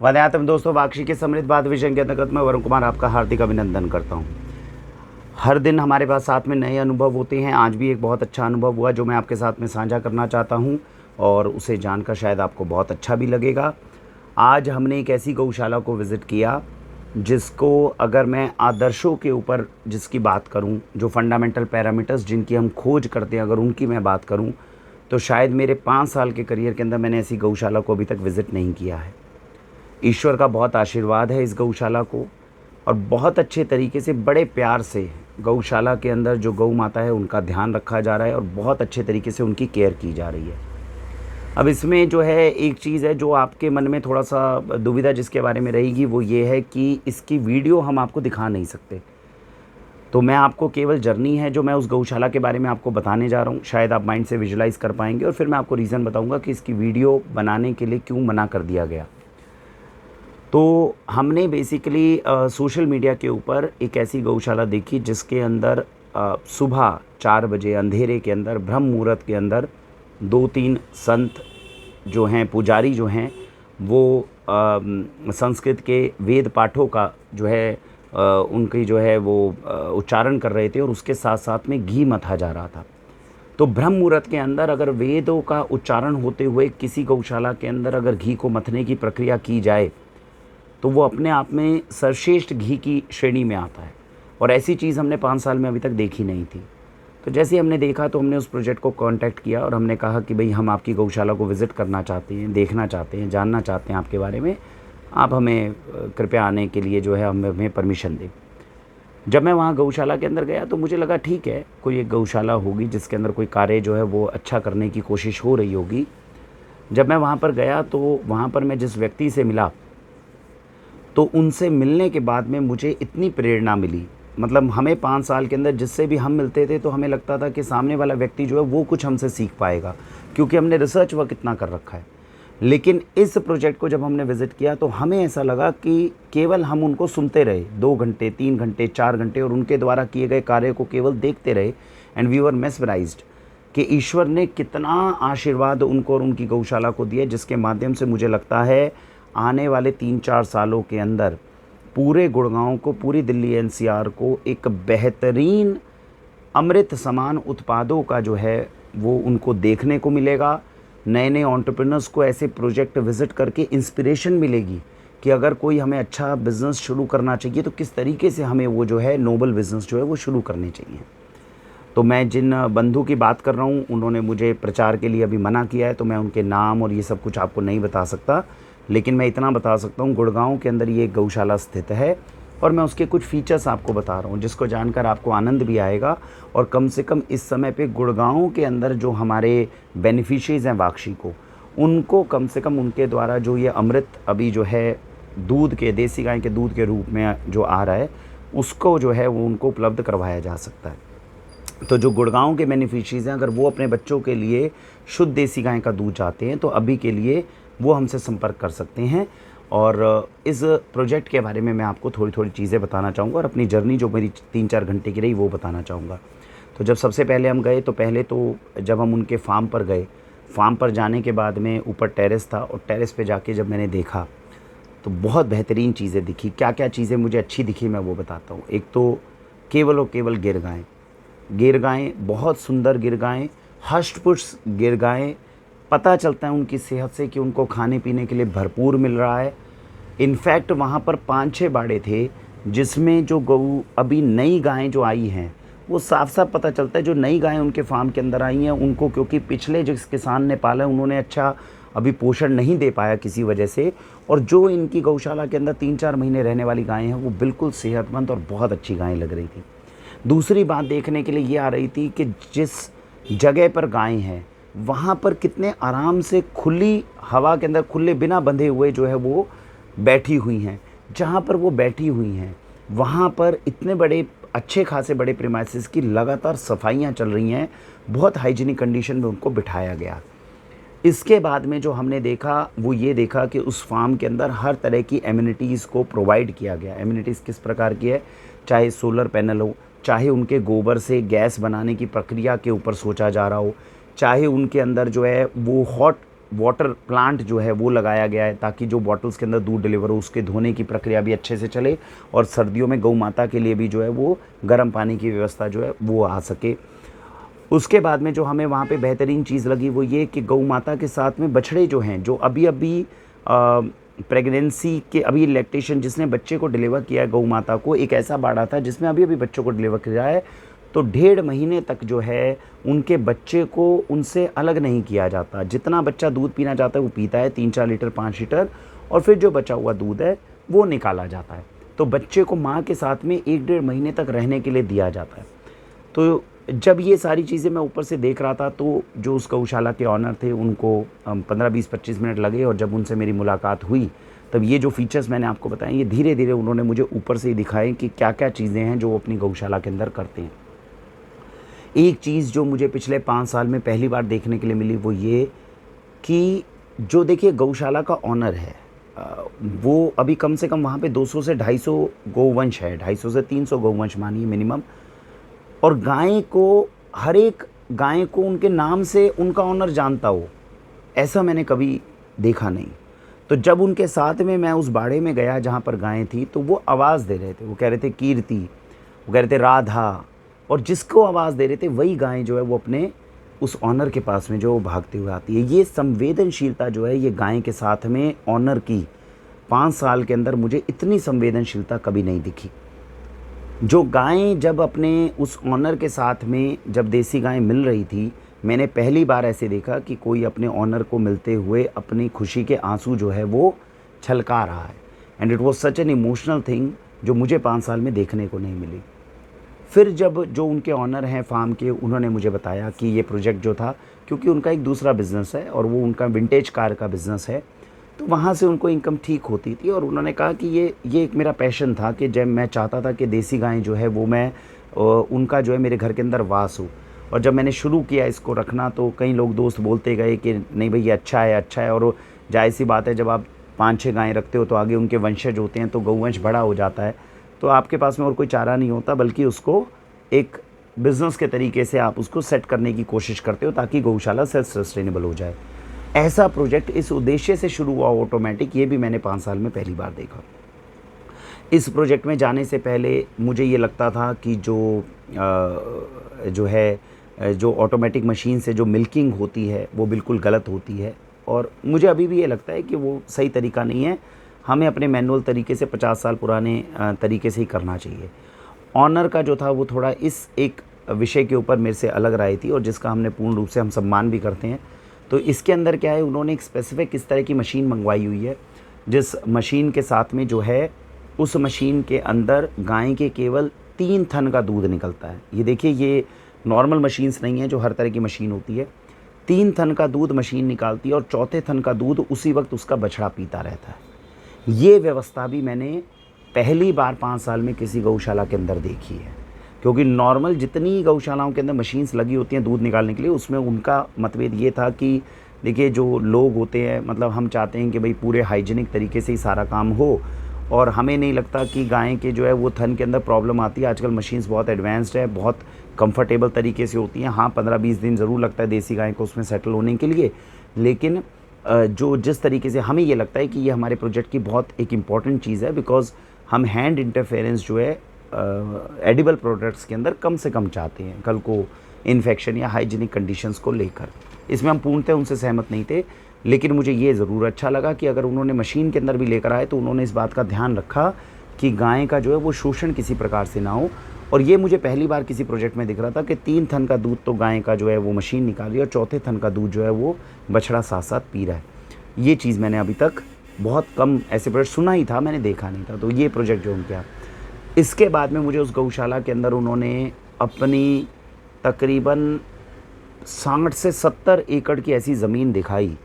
वंदे दोस्तों, वाक्षी के समृद्ध बात विषय के अंतर्गत मैं वरुण कुमार आपका हार्दिक अभिनंदन करता हूं। हर दिन हमारे पास साथ में नए अनुभव होते हैं। आज भी एक बहुत अच्छा अनुभव हुआ जो मैं आपके साथ में साझा करना चाहता हूं और उसे जानकर शायद आपको बहुत अच्छा भी लगेगा। आज हमने एक ऐसी गौशाला को विज़िट किया जिसको अगर मैं आदर्शों के ऊपर जिसकी बात करूं, जो फंडामेंटल पैरामीटर्स जिनकी हम खोज करते हैं, अगर उनकी मैं बात करूं तो शायद मेरे 5 साल के करियर के अंदर मैंने ऐसी गौशाला को अभी तक विज़िट नहीं किया है। ईश्वर का बहुत आशीर्वाद है इस गौशाला को और बहुत अच्छे तरीके से बड़े प्यार से गौशाला के अंदर जो गौ माता है उनका ध्यान रखा जा रहा है और बहुत अच्छे तरीके से उनकी केयर की जा रही है। अब इसमें जो है एक चीज़ है जो आपके मन में थोड़ा सा दुविधा जिसके बारे में रहेगी, वो ये है कि इसकी वीडियो हम आपको दिखा नहीं सकते। तो मैं आपको केवल जर्नी है जो मैं उस गौशाला के बारे में आपको बताने जा रहा हूँ, शायद आप माइंड से विजुलाइज कर पाएंगे और फिर मैं आपको रीज़न बताऊँगा कि इसकी वीडियो बनाने के लिए क्यों मना कर दिया गया। तो हमने बेसिकली सोशल मीडिया के ऊपर एक ऐसी गौशाला देखी जिसके अंदर सुबह 4 बजे अंधेरे के अंदर ब्रह्म मुहूर्त के अंदर 2-3 संत जो हैं, पुजारी जो हैं, वो संस्कृत के वेद पाठों का जो है उनकी जो है वो उच्चारण कर रहे थे और उसके साथ साथ में घी मथा जा रहा था। तो ब्रह्म मुहूर्त के अंदर अगर वेदों का उच्चारण होते हुए किसी गौशाला के अंदर अगर घी को मथने की प्रक्रिया की जाए तो वो अपने आप में सर्वश्रेष्ठ घी की श्रेणी में आता है और ऐसी चीज़ हमने 5 साल में अभी तक देखी नहीं थी। तो जैसे ही हमने देखा तो हमने उस प्रोजेक्ट को कांटेक्ट किया और हमने कहा कि भाई हम आपकी गौशाला को विज़िट करना चाहते हैं, देखना चाहते हैं, जानना चाहते हैं आपके बारे में, आप हमें कृपया आने के लिए जो है हमें परमिशन दें। जब मैं वहाँ गौशाला के अंदर गया तो मुझे लगा ठीक है, कोई एक गौशाला होगी जिसके अंदर कोई कार्य जो है वो अच्छा करने की कोशिश हो रही होगी। जब मैं वहाँ पर गया तो वहाँ पर मैं जिस व्यक्ति से मिला तो उनसे मिलने के बाद में मुझे इतनी प्रेरणा मिली। मतलब हमें 5 साल के अंदर जिससे भी हम मिलते थे तो हमें लगता था कि सामने वाला व्यक्ति जो है वो कुछ हमसे सीख पाएगा, क्योंकि हमने रिसर्च वर्क इतना कर रखा है। लेकिन इस प्रोजेक्ट को जब हमने विज़िट किया तो हमें ऐसा लगा कि केवल हम उनको सुनते रहे 2 घंटे, 3 घंटे, 4 घंटे और उनके द्वारा किए गए कार्य को केवल देखते रहे एंड वी वर मेस्मराइज्ड कि ईश्वर ने कितना आशीर्वाद उनको और उनकी गौशाला को दिया, जिसके माध्यम से मुझे लगता है आने वाले 3-4 सालों के अंदर पूरे गुड़गांव को, पूरी दिल्ली एनसीआर को एक बेहतरीन अमृत समान उत्पादों का जो है वो उनको देखने को मिलेगा। नए नए एंटरप्रेन्योर्स को ऐसे प्रोजेक्ट विज़िट करके इंस्पिरेशन मिलेगी कि अगर कोई हमें अच्छा बिज़नेस शुरू करना चाहिए तो किस तरीके से हमें वो जो है नोबल बिज़नेस जो है वो शुरू करने चाहिए। तो मैं जिन बंधु की बात कर रहा हूँ उन्होंने मुझे प्रचार के लिए अभी मना किया है, तो मैं उनके नाम और ये सब कुछ आपको नहीं बता सकता, लेकिन मैं इतना बता सकता हूँ गुड़गांव के अंदर ये गौशाला स्थित है और मैं उसके कुछ फीचर्स आपको बता रहा हूँ जिसको जानकर आपको आनंद भी आएगा। और कम से कम इस समय पे गुड़गांव के अंदर जो हमारे बेनिफिशरीज हैं वाक्षी को, उनको कम से कम उनके द्वारा जो ये अमृत अभी जो है दूध के, देसी गाय के दूध के रूप में जो आ रहा है, उसको जो है वो उनको उपलब्ध करवाया जा सकता है। तो जो गुड़गांव के बेनिफिशरीज हैं, अगर वो अपने बच्चों के लिए शुद्ध देसी गाय का दूध चाहते हैं तो अभी के लिए वो हमसे संपर्क कर सकते हैं। और इस प्रोजेक्ट के बारे में मैं आपको थोड़ी थोड़ी चीज़ें बताना चाहूँगा और अपनी जर्नी जो मेरी 3-4 घंटे की रही वो बताना चाहूँगा। तो जब सबसे पहले हम गए तो पहले तो जब हम उनके फार्म पर गए, फार्म पर जाने के बाद में ऊपर टेरेस था और टेरेस पे जाके जब मैंने देखा तो बहुत बेहतरीन चीज़ें दिखी। क्या क्या चीज़ें मुझे अच्छी दिखी मैं वो बताता हूँ। एक तो केवल और केवल गिर गायें, बहुत सुंदर गिर गायें, हष्ट-पुष्ट गिर गायें। पता चलता है उनकी सेहत से कि उनको खाने पीने के लिए भरपूर मिल रहा है। इनफैक्ट वहाँ पर 5-6 बाड़े थे जिसमें जो गऊ अभी नई गायें जो आई हैं वो साफ साफ पता चलता है जो नई गायें उनके फार्म के अंदर आई हैं उनको, क्योंकि पिछले जिस किसान ने पाला उन्होंने अच्छा अभी पोषण नहीं दे पाया किसी वजह से, और जो इनकी गौशाला के अंदर 3-4 महीने रहने वाली गायें हैं वो बिल्कुल सेहतमंद और बहुत अच्छी गायें लग रही थी। दूसरी बात देखने के लिए ये आ रही थी कि जिस जगह पर गायें हैं वहाँ पर कितने आराम से खुली हवा के अंदर, खुले बिना बंधे हुए जो है वो बैठी हुई हैं। जहाँ पर वो बैठी हुई हैं वहाँ पर इतने बड़े अच्छे खासे बड़े प्रीमाइसेस की लगातार सफाइयाँ चल रही हैं, बहुत हाइजीनिक कंडीशन में उनको बिठाया गया। इसके बाद में जो हमने देखा वो ये देखा कि उस फार्म के अंदर हर तरह की एमिनिटीज़ को प्रोवाइड किया गया। एमिनिटीज़ किस प्रकार की है, चाहे सोलर पैनल हो, चाहे उनके गोबर से गैस बनाने की प्रक्रिया के ऊपर सोचा जा रहा हो, चाहे उनके अंदर जो है वो हॉट वाटर प्लांट जो है वो लगाया गया है, ताकि जो बॉटल्स के अंदर दूध डिलीवर हो उसके धोने की प्रक्रिया भी अच्छे से चले, और सर्दियों में गौ माता के लिए भी जो है वो गर्म पानी की व्यवस्था जो है वो आ सके। उसके बाद में जो हमें वहाँ पे बेहतरीन चीज़ लगी वो ये कि गौ माता के साथ में बछड़े जो हैं, जो अभी अभी प्रेगनेंसी के अभी लैक्टेशन, जिसने बच्चे को डिलीवर किया है गौ माता को, एक ऐसा बाड़ा था जिसमें अभी अभी बच्चों को डिलीवर किया है, तो 1.5 महीने तक जो है उनके बच्चे को उनसे अलग नहीं किया जाता। जितना बच्चा दूध पीना चाहता है वो पीता है, 3-4 लीटर 5 लीटर, और फिर जो बचा हुआ दूध है वो निकाला जाता है। तो बच्चे को माँ के साथ में 1-1.5 महीने तक रहने के लिए दिया जाता है। तो जब ये सारी चीज़ें मैं ऊपर से देख रहा था, तो जो उस गौशाला के ऑनर थे उनको 15-20-25 मिनट लगे, और जब उनसे मेरी मुलाकात हुई तब ये जो फीचर्स मैंने आपको बताए ये धीरे धीरे उन्होंने मुझे ऊपर से ही दिखाए कि क्या क्या चीज़ें हैं जो वो अपनी गौशाला के अंदर करते हैं। एक चीज़ जो मुझे पिछले 5 साल में पहली बार देखने के लिए मिली वो ये कि जो देखिए गौशाला का ऑनर है, वो अभी कम से कम वहाँ पे 200 से 250 गौवंश है, 250 से 300 गौवंश मानिए मिनिमम, और गाय को, हर एक गाय को उनके नाम से उनका ऑनर जानता हो, ऐसा मैंने कभी देखा नहीं। तो जब उनके साथ में मैं उस बाड़े में गया जहाँ पर गायें थी, तो वो आवाज़ दे रहे थे, वो कह रहे थे कीर्ति, वो कह रहे थे राधा, और जिसको आवाज़ दे रहे थे वही गाय जो है वो अपने उस ऑनर के पास में जो वो भागते हुए आती है। ये संवेदनशीलता जो है ये गाय के साथ में ऑनर की 5 साल के अंदर मुझे इतनी संवेदनशीलता कभी नहीं दिखी। जो गाय जब अपने उस ऑनर के साथ में, जब देसी गाय मिल रही थी, मैंने पहली बार ऐसे देखा कि कोई अपने ऑनर को मिलते हुए अपनी खुशी के आंसू जो है वो छलका रहा है। And it was such an emotional thing जो मुझे 5 साल में देखने को नहीं मिली। फिर जब जो उनके ऑनर हैं फार्म के, उन्होंने मुझे बताया कि ये प्रोजेक्ट जो था, क्योंकि उनका एक दूसरा बिज़नेस है और वो उनका विंटेज कार का बिज़नेस है, तो वहाँ से उनको इनकम ठीक होती थी, और उन्होंने कहा कि ये एक मेरा पैशन था कि जब मैं चाहता था कि देसी गाय जो है वो मैं उनका जो है मेरे घर के अंदर वास हो। और जब मैंने शुरू किया इसको रखना, तो कई लोग दोस्त बोलते गए कि नहीं भाई ये अच्छा है, और जाहिर सी बात है जब आप 5-6 गायें रखते हो तो आगे उनके वंशज होते हैं, तो गौवंश बड़ा हो जाता है, तो आपके पास में और कोई चारा नहीं होता, बल्कि उसको एक बिज़नेस के तरीके से आप उसको सेट करने की कोशिश करते हो ताकि गौशाला सेल्फ सस्टेनेबल हो जाए। ऐसा प्रोजेक्ट इस उद्देश्य से शुरू हुआ ऑटोमेटिक, ये भी मैंने 5 साल में पहली बार देखा। इस प्रोजेक्ट में जाने से पहले मुझे ये लगता था कि जो ऑटोमेटिक मशीन से जो मिल्किंग होती है वो बिल्कुल गलत होती है, और मुझे अभी भी ये लगता है कि वो सही तरीका नहीं है। हमें अपने मैनुअल तरीके से 50 साल पुराने तरीके से ही करना चाहिए। ऑनर का जो था वो थोड़ा इस एक विषय के ऊपर मेरे से अलग राय थी, और जिसका हमने पूर्ण रूप से हम सम्मान भी करते हैं। तो इसके अंदर क्या है, उन्होंने एक स्पेसिफिक इस तरह की मशीन मंगवाई हुई है, जिस मशीन के साथ में जो है उस मशीन के अंदर गाय के केवल 3 थन का दूध निकलता है। ये देखिए, ये नॉर्मल मशीन्स नहीं है जो हर तरह की मशीन होती है। 3 थन का दूध मशीन निकालती है, और चौथे थन का दूध उसी वक्त उसका बछड़ा पीता रहता है। ये व्यवस्था भी मैंने पहली बार 5 साल में किसी गौशाला के अंदर देखी है, क्योंकि नॉर्मल जितनी गौशालाओं के अंदर मशीन्स लगी होती हैं दूध निकालने के लिए, उसमें उनका मतभेद ये था कि देखिए जो लोग होते हैं, मतलब हम चाहते हैं कि भाई पूरे हाइजीनिक तरीके से ही सारा काम हो, और हमें नहीं लगता कि गाय के जो है वो थन के अंदर प्रॉब्लम आती है। आजकल मशीन्स बहुत एडवांस्ड है, बहुत कंफर्टेबल तरीके से होती हैं। हाँ, 15-20 दिन ज़रूर लगता है देसी गाय को उसमें सेटल होने के लिए, लेकिन जो जिस तरीके से हमें ये लगता है कि ये हमारे प्रोजेक्ट की बहुत एक इम्पॉर्टेंट चीज़ है, बिकॉज हम हैंड इंटरफेरेंस जो है एडिबल प्रोडक्ट्स के अंदर कम से कम चाहते हैं, कल को इन्फेक्शन या हाइजीनिक कंडीशंस को लेकर। इसमें हम पूर्णतः उनसे सहमत नहीं थे, लेकिन मुझे ये ज़रूर अच्छा लगा कि अगर उन्होंने मशीन के अंदर भी लेकर आए तो उन्होंने इस बात का ध्यान रखा कि गाय का जो है वो शोषण किसी प्रकार से ना हो। और ये मुझे पहली बार किसी प्रोजेक्ट में दिख रहा था कि 3 थन का दूध तो गाय का जो है वो मशीन निकाल रही है, और चौथे थन का दूध जो है वो बछड़ा साथ साथ पी रहा है। ये चीज़ मैंने अभी तक बहुत कम ऐसे प्रोजेक्ट सुना ही था, मैंने देखा नहीं था। तो ये प्रोजेक्ट जो उनका, इसके बाद में मुझे उस गौशाला के अंदर उन्होंने अपनी तकरीबन 60 से 70 एकड़ की ऐसी ज़मीन दिखाई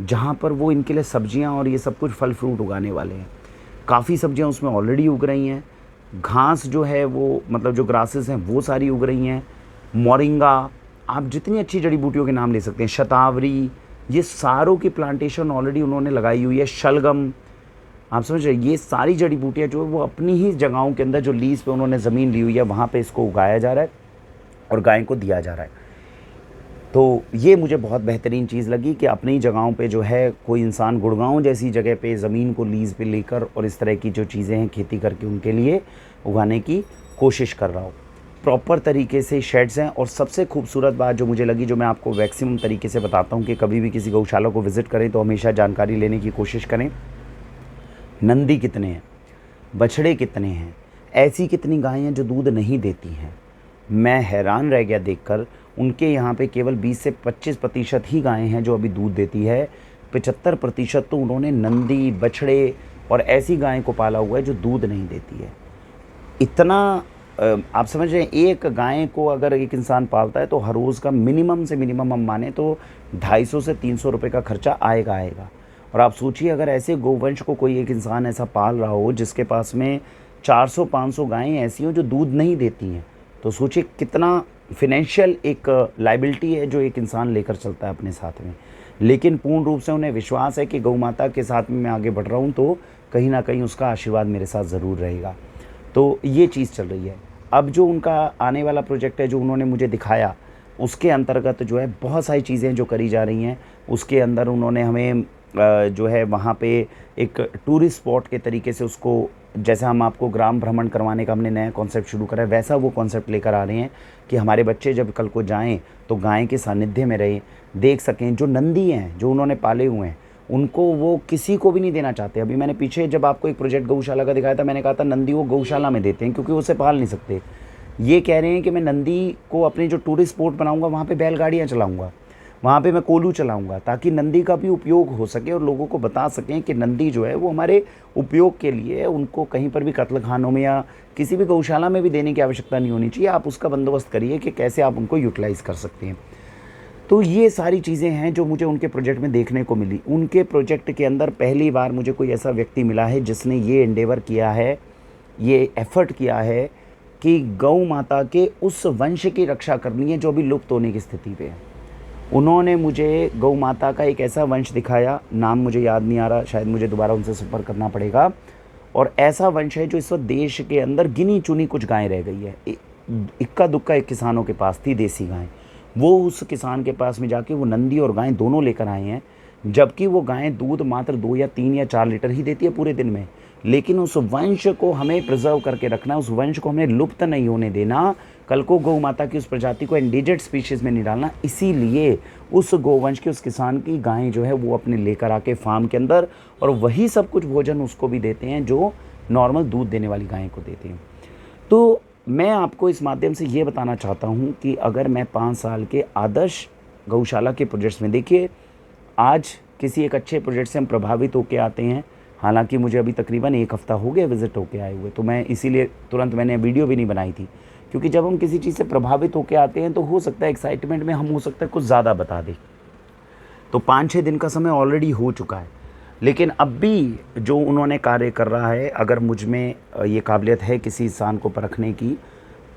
जहाँ पर वो इनके लिए सब्जियाँ और ये सब कुछ फल फ्रूट उगाने वाले हैं। काफ़ी सब्जियाँ उसमें ऑलरेडी उग रही हैं, घास जो है वो मतलब जो ग्रासेस हैं वो सारी उग रही हैं, मोरिंगा, आप जितनी अच्छी जड़ी बूटियों के नाम ले सकते हैं, शतावरी, ये सारों की प्लांटेशन ऑलरेडी उन्होंने लगाई हुई है। शलगम, आप समझ रहे, ये सारी जड़ी बूटियाँ जो है वो अपनी ही जगहों के अंदर जो लीज पे उन्होंने ज़मीन ली हुई है वहाँ पे इसको उगाया जा रहा है और गाय को दिया जा रहा है। तो ये मुझे बहुत बेहतरीन चीज़ लगी कि अपनी जगहों पे जो है कोई इंसान गुड़गांव जैसी जगह पे ज़मीन को लीज़ पे लेकर और इस तरह की जो चीज़ें हैं खेती करके उनके लिए उगाने की कोशिश कर रहा हो। प्रॉपर तरीके से शेड्स हैं। और सबसे खूबसूरत बात जो मुझे लगी, जो मैं आपको मैक्सिमम तरीके से बताता हूँ कि कभी भी किसी गौशाला को विज़िट करें तो हमेशा जानकारी लेने की कोशिश करें। नंदी कितने हैं, बछड़े कितने हैं, ऐसी कितनी गायें हैं जो दूध नहीं देती हैं। मैं हैरान रह गया देखकर। उनके यहाँ पे केवल 20 से 25% ही गायें हैं जो अभी दूध देती है। 75% तो उन्होंने नंदी, बछड़े और ऐसी गायें को पाला हुआ है जो दूध नहीं देती है। इतना आप समझ रहे हैं, एक गाय को अगर एक इंसान पालता है तो हर रोज़ का मिनिमम से मिनिमम हम माने तो 250 से 300 रुपये का खर्चा आएगा। और आप सोचिए, अगर ऐसे गोवंश को कोई एक इंसान ऐसा पाल रहा हो जिसके पास में 400-500 गायें ऐसी हो जो दूध नहीं देती हैं, तो सोचिए कितना फिनेंशियल एक लाइबिलिटी है जो एक इंसान लेकर चलता है अपने साथ में। लेकिन पूर्ण रूप से उन्हें विश्वास है कि गौ माता के साथ में मैं आगे बढ़ रहा हूँ तो कहीं ना कहीं उसका आशीर्वाद मेरे साथ ज़रूर रहेगा। तो ये चीज़ चल रही है। अब जो उनका आने वाला प्रोजेक्ट है जो उन्होंने मुझे दिखाया, उसके अंतर्गत जो है बहुत सारी चीज़ें जो करी जा रही हैं। उसके अंदर उन्होंने हमें जो है वहाँ पे एक टूरिस्ट स्पॉट के तरीके से उसको, जैसे हम आपको ग्राम भ्रमण करवाने का हमने नया कॉन्सेप्ट शुरू करा है, वैसा वो कॉन्सेप्ट लेकर आ रहे हैं कि हमारे बच्चे जब कल को जाएं तो गाय के सानिध्य में रहें, देख सकें। जो नंदी हैं जो उन्होंने पाले हुए हैं उनको वो किसी को भी नहीं देना चाहते। अभी मैंने पीछे जब आपको एक प्रोजेक्ट गौशाला का दिखाया था, मैंने कहा था नंदी वो गौशाला में देते हैं क्योंकि उसे पाल नहीं सकते। ये कह रहे हैं कि मैं नंदी को अपनी जो टूरिस्ट स्पॉट बनाऊंगा वहाँ पे बैलगाड़ियाँ चलाऊंगा, वहाँ पे मैं कोलू चलाऊंगा, ताकि नंदी का भी उपयोग हो सके और लोगों को बता सकें कि नंदी जो है वो हमारे उपयोग के लिए है। उनको कहीं पर भी कत्ल खानों में या किसी भी गौशाला में भी देने की आवश्यकता नहीं होनी चाहिए। आप उसका बंदोबस्त करिए कि कैसे आप उनको यूटिलाइज़ कर सकते हैं। तो ये सारी चीज़ें हैं जो मुझे उनके प्रोजेक्ट में देखने को मिली। उनके प्रोजेक्ट के अंदर पहली बार मुझे कोई ऐसा व्यक्ति मिला है जिसने ये एंडेवर किया है, ये एफ़र्ट किया है कि गौ माता के उस वंश की रक्षा करनी है जो अभी लुप्त होने की स्थिति पे है। उन्होंने मुझे गौ माता का एक ऐसा वंश दिखाया, नाम मुझे याद नहीं आ रहा, शायद मुझे दोबारा उनसे संपर्क करना पड़ेगा। और ऐसा वंश है जो इस वक्त देश के अंदर गिनी चुनी कुछ गायें रह गई है। इक्का दुक्का एक किसानों के पास थी देसी गायें, वो उस किसान के पास में जाके वो नंदी और गायें दोनों लेकर आए हैं। जबकि वो गायें दूध मात्र 2 या 3 या 4 लीटर ही देती है पूरे दिन में। लेकिन उस वंश को हमें प्रिजर्व करके रखना, उस वंश को हमें लुप्त नहीं होने देना, कल को गौ माता की उस प्रजाति को एंडेंजर्ड स्पीशीज़ में नहीं डालना। इसीलिए उस गोवंश के, उस किसान की गायें जो है वो अपने लेकर आके फार्म के अंदर, और वही सब कुछ भोजन उसको भी देते हैं जो नॉर्मल दूध देने वाली गायें को देते हैं। तो मैं आपको इस माध्यम से ये बताना चाहता हूँ कि अगर मैं 5 साल के आदर्श गौशाला के प्रोजेक्ट्स में, देखिए आज किसी एक अच्छे प्रोजेक्ट से हम प्रभावित होकर आते हैं। हालांकि मुझे अभी तकरीबन 1 हफ़्ता हो गया विज़िट होके आए हुए, तो मैं इसीलिए तुरंत मैंने वीडियो भी नहीं बनाई थी, क्योंकि जब हम किसी चीज़ से प्रभावित होकर आते हैं तो हो सकता है एक्साइटमेंट में हम हो सकता है कुछ ज़्यादा बता दें। तो 5-6 दिन का समय ऑलरेडी हो चुका है, लेकिन अब भी जो उन्होंने कार्य कर रहा है, अगर मुझ में ये काबिलियत है किसी इंसान को परखने की,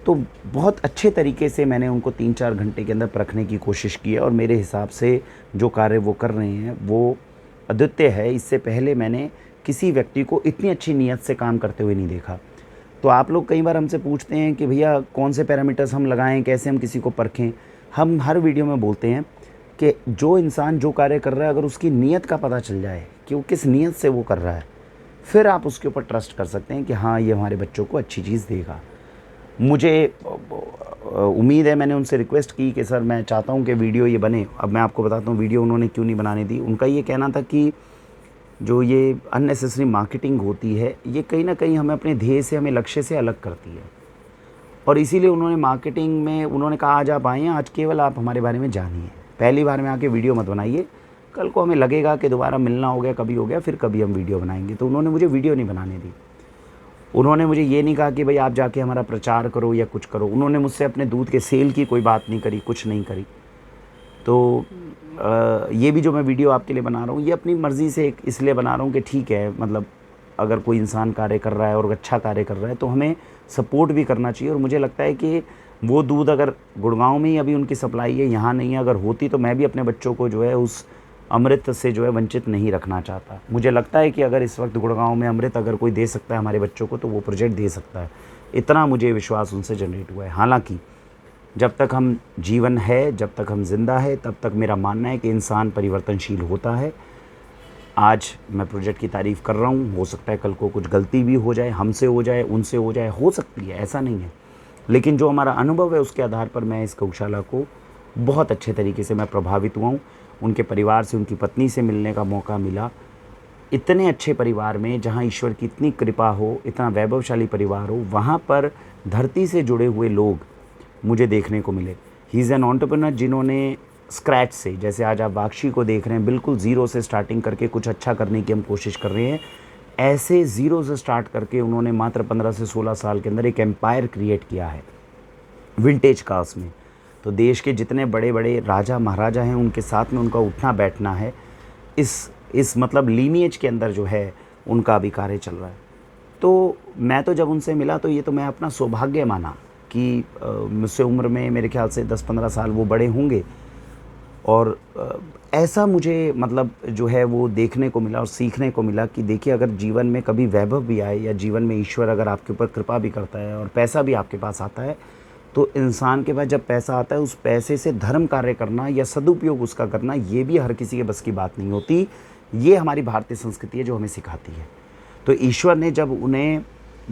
तो बहुत अच्छे तरीके से मैंने उनको 3-4 घंटे के अंदर परखने की कोशिश की है। और मेरे हिसाब से जो कार्य वो कर रहे हैं वो अद्वितीय है। इससे पहले मैंने किसी व्यक्ति को इतनी अच्छी नीयत से काम करते हुए नहीं देखा। तो आप लोग कई बार हमसे पूछते हैं कि भैया कौन से पैरामीटर्स हम लगाएं, कैसे हम किसी को परखें। हम हर वीडियो में बोलते हैं कि जो इंसान जो कार्य कर रहा है, अगर उसकी नीयत का पता चल जाए कि वो किस नीयत से वो कर रहा है, फिर आप उसके ऊपर ट्रस्ट कर सकते हैं कि हाँ ये हमारे बच्चों को अच्छी चीज़ देगा। मुझे उम्मीद है, मैंने उनसे रिक्वेस्ट की कि सर मैं चाहता हूँ कि वीडियो ये बने। अब मैं आपको बताता हूँ वीडियो उन्होंने क्यों नहीं बनाने दी। उनका ये कहना था कि जो ये अननेसेसरी मार्केटिंग होती है, ये कहीं ना कहीं हमें अपने ध्येय से, हमें लक्ष्य से अलग करती है। और इसीलिए उन्होंने मार्केटिंग में उन्होंने कहा आज आप आए हैं, आज केवल आप हमारे बारे में जानिए, पहली बार में आके वीडियो मत बनाइए। कल को हमें लगेगा कि दोबारा मिलना हो गया, कभी हो गया, फिर कभी हम वीडियो बनाएंगे। तो उन्होंने मुझे वीडियो नहीं बनाने दी। उन्होंने मुझे ये नहीं कहा कि भाई आप जाके हमारा प्रचार करो या कुछ करो। उन्होंने मुझसे अपने दूध के सेल की कोई बात नहीं करी, कुछ नहीं करी। तो ये भी जो मैं वीडियो आपके लिए बना रहा हूँ, ये अपनी मर्ज़ी से इसलिए बना रहा हूँ कि ठीक है, मतलब अगर कोई इंसान कार्य कर रहा है और अच्छा कार्य कर रहा है तो हमें सपोर्ट भी करना चाहिए। और मुझे लगता है कि वो दूध अगर गुड़गांव में ही अभी उनकी सप्लाई है, यहाँ नहीं है, अगर होती तो मैं भी अपने बच्चों को जो है उस अमृत से जो है वंचित नहीं रखना चाहता। मुझे लगता है कि अगर इस वक्त गुड़गांव में अमृत अगर कोई दे सकता है हमारे बच्चों को, तो वो प्रोजेक्ट दे सकता है। इतना मुझे विश्वास उनसे जनरेट हुआ है। हालांकि जब तक हम जीवन है, जब तक हम जिंदा है, तब तक मेरा मानना है कि इंसान परिवर्तनशील होता है। आज मैं प्रोजेक्ट की तारीफ़ कर रहा हूँ, हो सकता है कल को कुछ गलती भी हो जाए, हमसे हो जाए, उनसे हो जाए, हो सकती है, ऐसा नहीं है। लेकिन जो हमारा अनुभव है उसके आधार पर मैं इस गौशाला को बहुत अच्छे तरीके से मैं प्रभावित हुआ हूँ। उनके परिवार से, उनकी पत्नी से मिलने का मौका मिला। इतने अच्छे परिवार में जहाँ ईश्वर की इतनी कृपा हो, इतना वैभवशाली परिवार हो, वहाँ पर धरती से जुड़े हुए लोग मुझे देखने को मिले। ही इज़ एन एंटरप्रेन्योर जिन्होंने स्क्रैच से, जैसे आज आप वाक्षी को देख रहे हैं, बिल्कुल ज़ीरो से स्टार्टिंग करके कुछ अच्छा करने की हम कोशिश कर रहे हैं। ऐसे ज़ीरो से स्टार्ट करके उन्होंने मात्र 15 से 16 साल के अंदर एक एम्पायर क्रिएट किया है विंटेज कार्स में। तो देश के जितने बड़े बड़े राजा महाराजा हैं उनके साथ में उनका उठना बैठना है। इस मतलब लीनिएज के अंदर जो है उनका भी कार्य चल रहा है। तो मैं तो जब उनसे मिला तो ये तो मैं अपना सौभाग्य माना कि मुझसे उम्र में मेरे ख्याल से 10-15 साल वो बड़े होंगे। और ऐसा मुझे मतलब जो है वो देखने को मिला और सीखने को मिला कि देखिए, अगर जीवन में कभी वैभव भी आए या जीवन में ईश्वर अगर आपके ऊपर कृपा भी करता है और पैसा भी आपके पास आता है, तो इंसान के पास जब पैसा आता है उस पैसे से धर्म कार्य करना या सदुपयोग उसका करना, ये भी हर किसी के बस की बात नहीं होती। ये हमारी भारतीय संस्कृति है जो हमें सिखाती है। तो ईश्वर ने जब उन्हें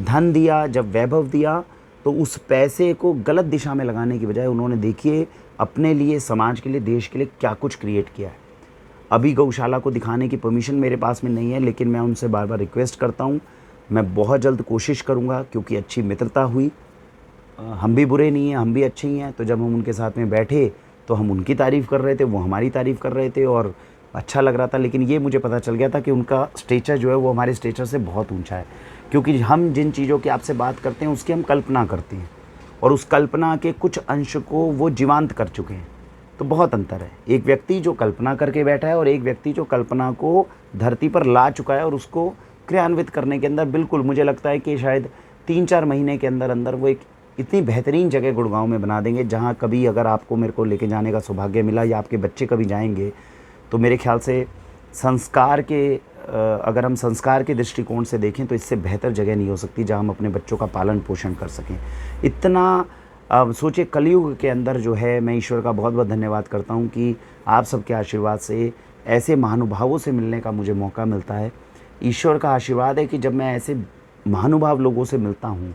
धन दिया, जब वैभव दिया, तो उस पैसे को गलत दिशा में लगाने की बजाय उन्होंने देखिए अपने लिए, समाज के लिए, देश के लिए क्या कुछ क्रिएट किया है। अभी गौशाला को दिखाने की परमिशन मेरे पास में नहीं है, लेकिन मैं उनसे बार बार रिक्वेस्ट करता हूँ। मैं बहुत जल्द कोशिश करूँगा, क्योंकि अच्छी मित्रता हुई। हम भी बुरे नहीं हैं, हम भी अच्छे ही हैं। तो जब हम उनके साथ में बैठे तो हम उनकी तारीफ़ कर रहे थे, वो हमारी तारीफ़ कर रहे थे और अच्छा लग रहा था। लेकिन ये मुझे पता चल गया था कि उनका स्टेचर जो है वो हमारे स्टेचर से बहुत ऊंचा है, क्योंकि हम जिन चीज़ों की आपसे बात करते हैं उसकी हम कल्पना करते हैं और उस कल्पना के कुछ अंश को वो जीवांत कर चुके हैं। तो बहुत अंतर है, एक व्यक्ति जो कल्पना करके बैठा है और एक व्यक्ति जो कल्पना को धरती पर ला चुका है और उसको क्रियान्वित करने के अंदर बिल्कुल मुझे लगता है कि शायद 3-4 महीने के अंदर अंदर वो एक इतनी बेहतरीन जगह गुड़गांव में बना देंगे, जहाँ कभी अगर आपको मेरे को लेके जाने का सौभाग्य मिला या आपके बच्चे कभी जाएंगे तो मेरे ख्याल से संस्कार के अगर हम संस्कार के दृष्टिकोण से देखें तो इससे बेहतर जगह नहीं हो सकती जहाँ हम अपने बच्चों का पालन पोषण कर सकें। इतना सोचिए, कलयुग के अंदर जो है, मैं ईश्वर का बहुत बहुत धन्यवाद करता हूँ कि आप सबके आशीर्वाद से ऐसे महानुभावों से मिलने का मुझे मौका मिलता है। ईश्वर का आशीर्वाद है कि जब मैं ऐसे महानुभाव लोगों से मिलता हूँ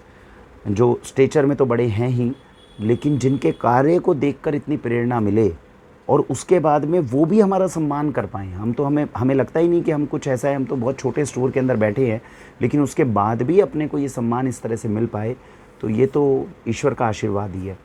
जो स्टेचर में तो बड़े हैं ही, लेकिन जिनके कार्य को देखकर इतनी प्रेरणा मिले और उसके बाद में वो भी हमारा सम्मान कर पाएँ। हम तो हमें लगता ही नहीं कि हम कुछ ऐसा है, हम तो बहुत छोटे स्टोर के अंदर बैठे हैं, लेकिन उसके बाद भी अपने को ये सम्मान इस तरह से मिल पाए, तो ये तो ईश्वर का आशीर्वाद ही है।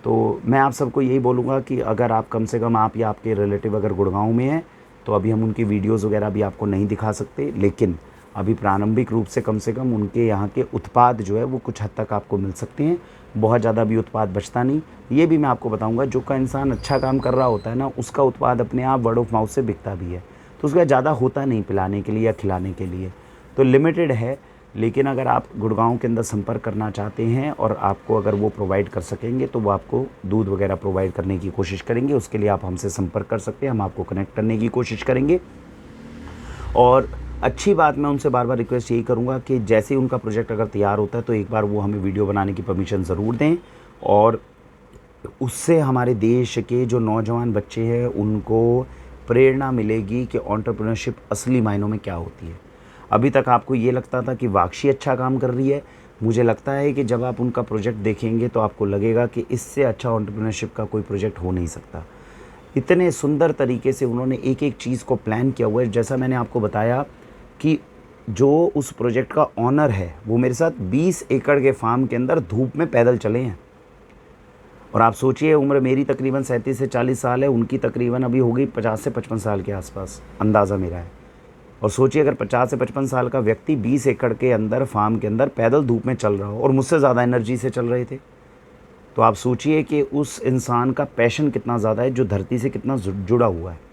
तो मैं आप सबको यही बोलूँगा कि अगर आप कम से कम, आप या आपके रिलेटिव अगर गुड़गांव में हैं, तो अभी हम उनकी वीडियोज़ वगैरह भी आपको नहीं दिखा सकते, लेकिन अभी प्रारंभिक रूप से कम उनके यहाँ के उत्पाद जो है वो कुछ हद तक आपको मिल सकते हैं। बहुत ज़्यादा भी उत्पाद बचता नहीं। ये भी मैं आपको बताऊंगा, जो का इंसान अच्छा काम कर रहा होता है ना, उसका उत्पाद अपने आप वर्ड ऑफ माउथ से बिकता भी है, तो उसका ज़्यादा होता नहीं पिलाने के लिए या खिलाने के लिए, तो लिमिटेड है। लेकिन अगर आप गुड़गांव के अंदर संपर्क करना चाहते हैं और आपको अगर वो प्रोवाइड कर सकेंगे तो वो आपको दूध वगैरह प्रोवाइड करने की कोशिश करेंगे। उसके लिए आप हमसे संपर्क कर सकते हैं, हम आपको कनेक्ट करने की कोशिश करेंगे। और अच्छी बात, मैं उनसे बार बार रिक्वेस्ट यही करूँगा कि जैसे ही उनका प्रोजेक्ट अगर तैयार होता है तो एक बार वो हमें वीडियो बनाने की परमिशन ज़रूर दें, और उससे हमारे देश के जो नौजवान बच्चे हैं उनको प्रेरणा मिलेगी कि एंटरप्रेन्योरशिप असली मायनों में क्या होती है। अभी तक आपको ये लगता था कि वाक्षी अच्छा काम कर रही है, मुझे लगता है कि जब आप उनका प्रोजेक्ट देखेंगे तो आपको लगेगा कि इससे अच्छा एंटरप्रेन्योरशिप का कोई प्रोजेक्ट हो नहीं सकता। इतने सुंदर तरीके से उन्होंने एक एक चीज़ को प्लान किया हुआ है। जैसा मैंने आपको बताया कि जो उस प्रोजेक्ट का ऑनर है वो मेरे साथ 20 एकड़ के फार्म के अंदर धूप में पैदल चले हैं। और आप सोचिए, उम्र मेरी तकरीबन 37 से 40 साल है, उनकी तकरीबन अभी हो गई 50 से 55 साल के आसपास, अंदाज़ा मेरा है। और सोचिए, अगर 50 से 55 साल का व्यक्ति 20 एकड़ के अंदर फार्म के अंदर पैदल धूप में चल रहा हो और मुझसे ज़्यादा एनर्जी से चल रहे थे, तो आप सोचिए कि उस इंसान का पैशन कितना ज़्यादा है, जो धरती से कितना जुड़ा हुआ है।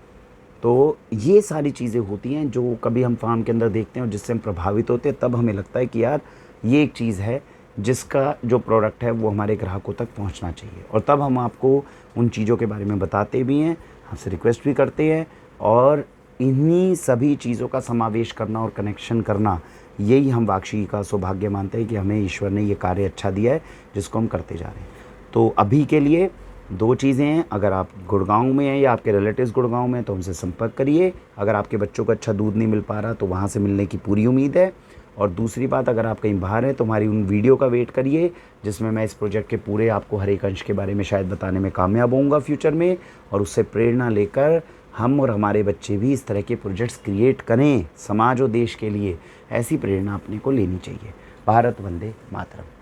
तो ये सारी चीज़ें होती हैं जो कभी हम फार्म के अंदर देखते हैं और जिससे हम प्रभावित होते हैं, तब हमें लगता है कि यार ये एक चीज़ है जिसका जो प्रोडक्ट है वो हमारे ग्राहकों तक पहुंचना चाहिए। और तब हम आपको उन चीज़ों के बारे में बताते भी हैं, आपसे रिक्वेस्ट भी करते हैं, और इन्हीं सभी चीज़ों का समावेश करना और कनेक्शन करना, यही हम वाक्षी का सौभाग्य मानते हैं कि हमें ईश्वर ने ये कार्य अच्छा दिया है जिसको हम करते जा रहे हैं। तो अभी के लिए 2 चीज़ें हैं, अगर आप गुड़गांव में हैं या आपके रिलेटिव्स गुड़गांव में हैं तो उनसे संपर्क करिए। अगर आपके बच्चों को अच्छा दूध नहीं मिल पा रहा तो वहाँ से मिलने की पूरी उम्मीद है। और दूसरी बात, अगर आप कहीं बाहर हैं तो हमारी उन वीडियो का वेट करिए जिसमें मैं इस प्रोजेक्ट के पूरे आपको हर एक अंश के बारे में शायद बताने में कामयाब होऊंगा फ्यूचर में, और उससे प्रेरणा लेकर हम और हमारे बच्चे भी इस तरह के प्रोजेक्ट्स क्रिएट करें समाज और देश के लिए। ऐसी प्रेरणा अपने को लेनी चाहिए। भारत वंदे मातरम।